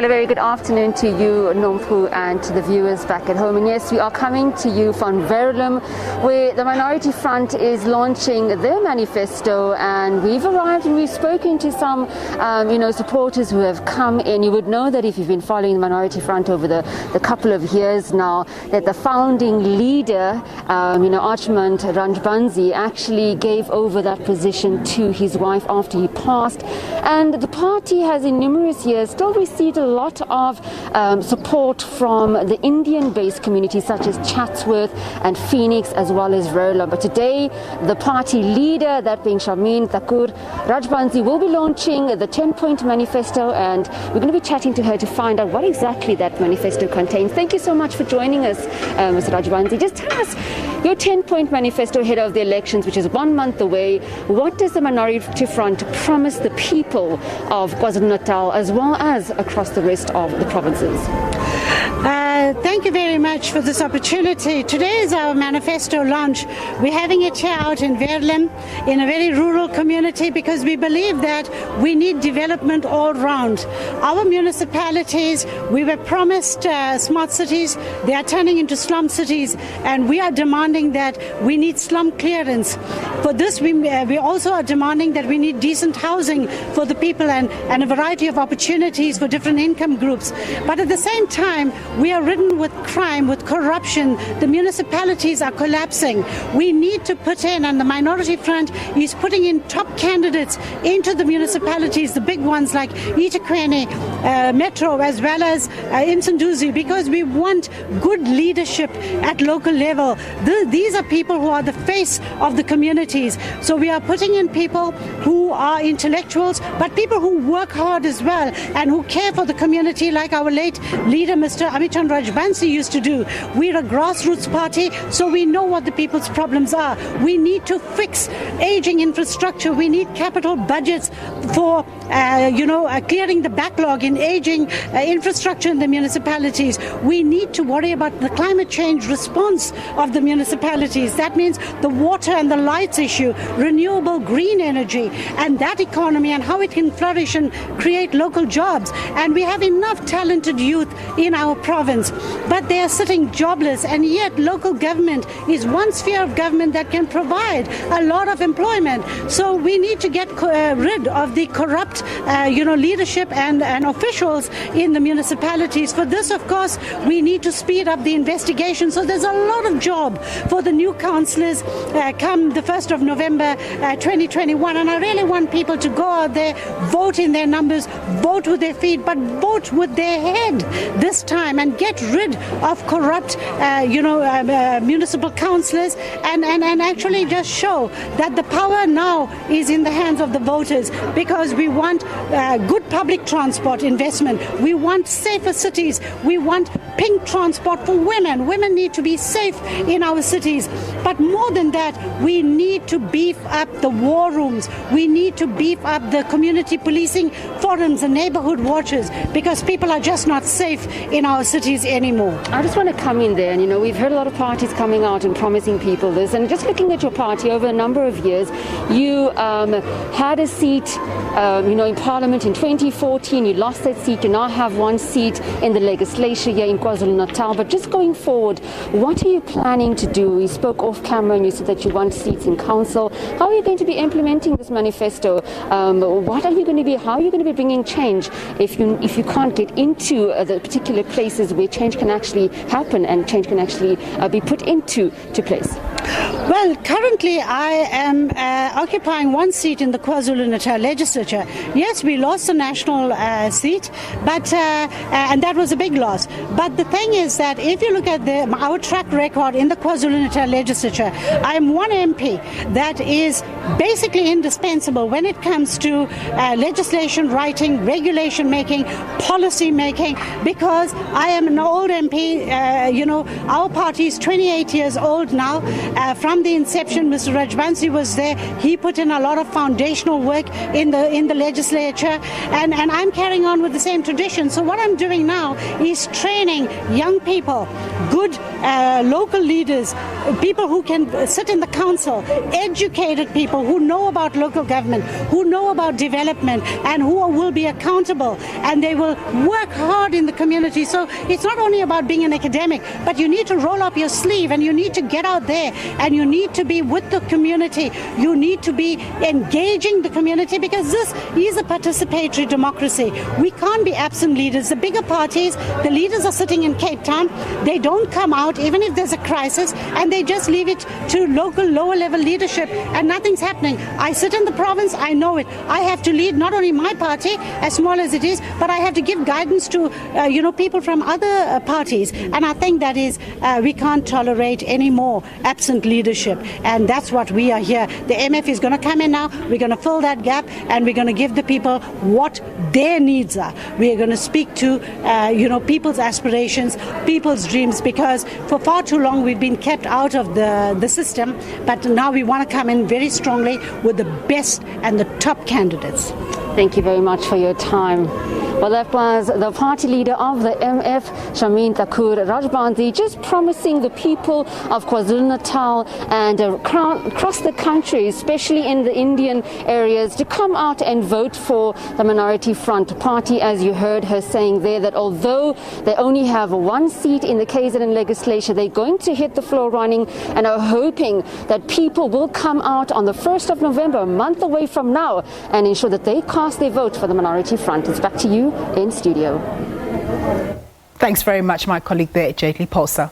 Well, a very good afternoon to you, Nompu, and to the viewers back at home. And yes, we are coming to you from Verulam, where the Minority Front is launching their manifesto, and we've arrived and we've spoken to some, supporters who have come in. You would know that if you've been following the Minority Front over the couple of years now, that the founding leader, Archman Ranjbansi, actually gave over that position to his wife after he passed. And the party has in numerous years still received a lot of support from the Indian-based communities such as Chatsworth and Phoenix, as well as Verulam. But today, the party leader, that being Sharmeen Thakur Rajbansi, will be launching the 10-point manifesto, and we're going to be chatting to her to find out what exactly that manifesto contains. Thank you so much for joining us, Mr. Rajbansi. Just tell us your 10-point manifesto ahead of the elections, which is 1 month away. What does the Minority Front promise the people of KwaZulu-Natal as well as across the rest of the provinces? Thank you very much for this opportunity. Today is our manifesto launch. We're having it here out in Verulam, in a very rural community, because we believe that we need development all round. Our municipalities, we were promised smart cities. They are turning into slum cities, and we are demanding that we need slum clearance. For this, we also are demanding that we need decent housing for the people and a variety of opportunities for different income groups. But at the same time, we are ridden with crime, with corruption. The municipalities are collapsing. We need to put in, and the Minority Front is putting in top candidates into the municipalities, the big ones like eThekwini, Metro, as well as Msunduzi, because we want good leadership at local level. These are people who are the face of the communities. So we are putting in people who are intellectuals, but people who work hard as well and who care for the community, like our late leader, Mr. Amitan Rajbansi, used to do. We're a grassroots party, so we know what the people's problems are. We need to fix aging infrastructure. We need capital budgets for, clearing the backlog in aging infrastructure in the municipalities. We need to worry about the climate change response of the municipalities. That means the water and the lights issue, renewable green energy, and that economy and how it can flourish and create local jobs. And we have enough talented youth in our province, but they are sitting jobless, and yet local government is one sphere of government that can provide a lot of employment. So we need to get rid of the corrupt leadership and officials in the municipalities. For this, of course, we need to speed up the investigation. So there's a lot of job for the new councillors come the 1st of November 2021, and I really want people to go out there, vote in their numbers, vote with their feet, but vote with their head this time, and get rid of corrupt municipal councillors, and actually just show that the power now is in the hands of the voters, because we want good public transport investment. We want safer cities. We want pink transport for women. Women need to be safe in our cities. But more than that, we need to beef up the war rooms. We need to beef up the community policing forums and neighborhood watches, because people are just not safe in our cities anymore. I just want to come in there, and we've heard a lot of parties coming out and promising people this, and just looking at your party over a number of years, you had a seat in Parliament in 2014. You lost that seat. You now have one seat in the legislature here in KwaZulu-Natal. But just going forward, what are you planning to do? You spoke off camera and you said that you want seats in council. How are you going to be implementing this manifesto? How are you going to be bringing change if you can't get into the particular places where change can actually happen and change can actually be put into place? Well, currently I am occupying one seat in the KwaZulu-Natal legislature. Yes, we lost the national seat, but and that was a big loss. But the thing is that if you look at our track record in the KwaZulu-Natal legislature, I am one MP that is basically indispensable when it comes to legislation writing, regulation making, policy making, because I am an old MP. Our party is 28 years old now. From the inception, Mr. Rajbansi was there. He put in a lot of foundational work in the legislature, and I'm carrying on with the same tradition. So what I'm doing now is training young people, good local leaders, people who can sit in the council, educated people who know about local government, who know about development, and who will be accountable, and they will work hard in the community. So it's not only about being an academic, but you need to roll up your sleeve and you need to get out there and you need to be with the community. You need to be engaging the community, because this is a participatory democracy. We can't be absent leaders. The bigger parties, the leaders are sitting in Cape Town. They don't come out even if there's a crisis, and they just leave it to local lower level leadership, and nothing's happening. I sit in the province, I know it. I have to lead not only my party, as small as it is, but I have to give guidance to people from other parties, and I think that is we can't tolerate any more absent leadership, and that's what we are here. The MF is going to come in now. We're going to fill that gap, and we're going to give the people what their needs are. We are going to speak to people's aspirations, people's dreams, because for far too long we've been kept out of the system, but now we want to come in very strongly with the best and the top candidates. Thank you very much for your time. Well, that was the party leader of the MF, Shameen Thakur Rajbandhi, just promising the people of KwaZulu-Natal and across the country, especially in the Indian areas, to come out and vote for the Minority Front Party. As you heard her saying there, that although they only have one seat in the KZN legislature, they're going to hit the floor running and are hoping that people will come out on the 1st of November, a month away from now, and ensure that they cast their vote for the Minority Front. It's back to you in studio. Thanks very much, my colleague there, Jayed-Leigh Paulse.